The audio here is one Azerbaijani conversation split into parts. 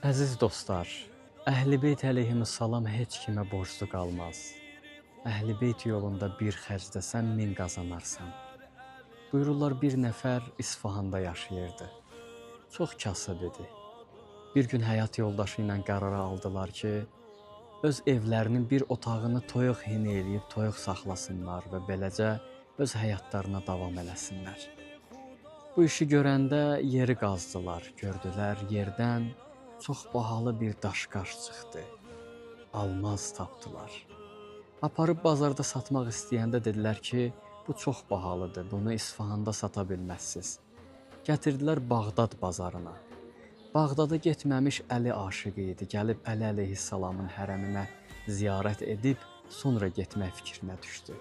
Əziz dostlar, Əhl-i-Beyt əleyhissalam heç kimə borclu qalmaz. Əhl-i-Beyt yolunda bir xərcləsən, min qazanarsan. Buyururlar, bir nəfər İsfahanda yaşayırdı. Çox kasıb idi. Bir gün həyat yoldaşı ilə qərara aldılar ki, öz evlərinin bir otağını toyuq hini eləyib toyuq saxlasınlar və beləcə öz həyatlarına davam eləsinlər. Bu işi görəndə yeri qazdılar, gördülər yerdən çox bahalı bir daşqaş çıxdı. Almaz tapdılar. Aparıb bazarda satmaq istəyəndə dedilər ki, bu çox bahalıdır, bunu İsfahanda sata bilməzsiniz. Gətirdilər Bağdad bazarına. Bağdada getməmiş Əli aşiqi idi, gəlib Əli əleyhissalamın hərəminə ziyarət edib, sonra getmək fikrinə düşdü.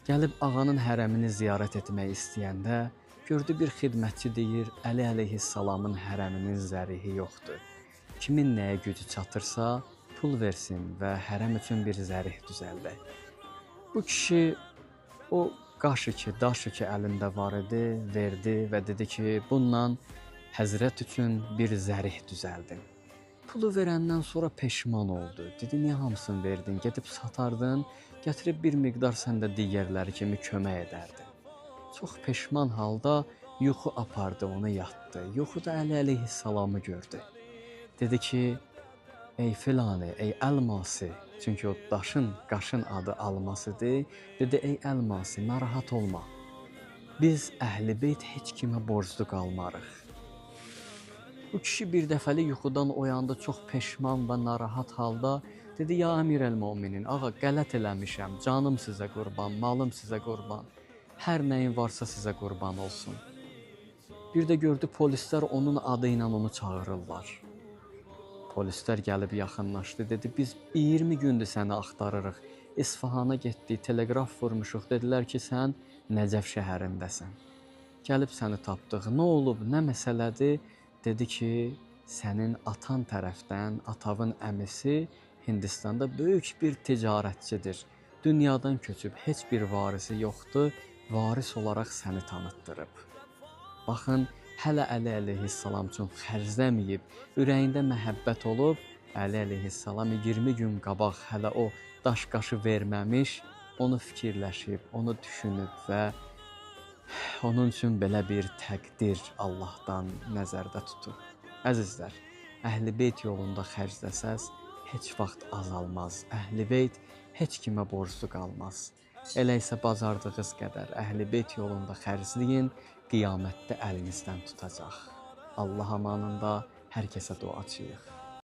Gəlib ağanın hərəmini ziyarət etmək istəyəndə, gördü bir xidmətçi deyir, Əli əleyhissalamın hərəminin zərihi yoxdur. Kimin nəyə gücü çatırsa, pul versin və hərəm üçün bir zərih düzəldək. Bu kişi o qaşı ki, daşı ki əlində var idi, verdi və dedi ki, bununla Həzrət üçün bir zərih düzəldin. Pulu verəndən sonra peşman oldu. Dedi, niyə hamısını verdin, gedib satardın, gətirib bir miqdar sən də digərləri kimi kömək edərdin. Çox peşman halda yuxu apardı, onu yatdı. Yuxuda Əli əleyhissalamı gördü. Dedi ki, ey filanı, ey əlması, çünki o qaşın adı almasıdır. Dedi, ey əlması, narahat olma. Biz Əhl-i-Beyt heç kimə borclu qalmarıq. Bu kişi bir dəfəlik yuxudan oyandı, çox peşman və narahat halda. Dedi, ya əmir əl-müminin, ağa qələt eləmişəm, canım sizə qurban, malım sizə qurban. Hər nəyin varsa sizə qurban olsun. Bir də gördü polislər onun adı ilə onu çağırırlar. Polislər gəlib yaxınlaşdı, dedi, biz 20 gündür səni axtarırıq. İsfahana getdik, teleqraf vurmuşuq, dedilər ki, sən Nəcəf şəhərindəsən. Gəlib səni tapdıq, nə olub, nə məsələdir? Dedi ki, sənin atan tərəfdən, atavın əmisi Hindistanda böyük bir ticarətçidir. Dünyadan köçüb, heç bir varisi yoxdur, varis olaraq səni tanıtdırıb. Baxın, hələ Əli əleyhissalam üçün xərcləməyib, ürəyində məhəbbət olub, Əli əleyhissalam 20 gün qabaq hələ o daş-qaşı verməmiş, onu fikirləşib, onu düşünüb və onun üçün belə bir təqdir Allahdan nəzərdə tutub. Əzizlər, Əhl-i-Beyt yolunda xərcləsəz, heç vaxt azalmaz. Əhl-i-Beyt heç kimə borclu qalmaz. Elə isə bacardığınız qədər Əhl-i-Beyt yolunda xərcləyin, qiyamətdə əlinizdən tutacaq. Allah amanında hər kəsə duaçıyıq.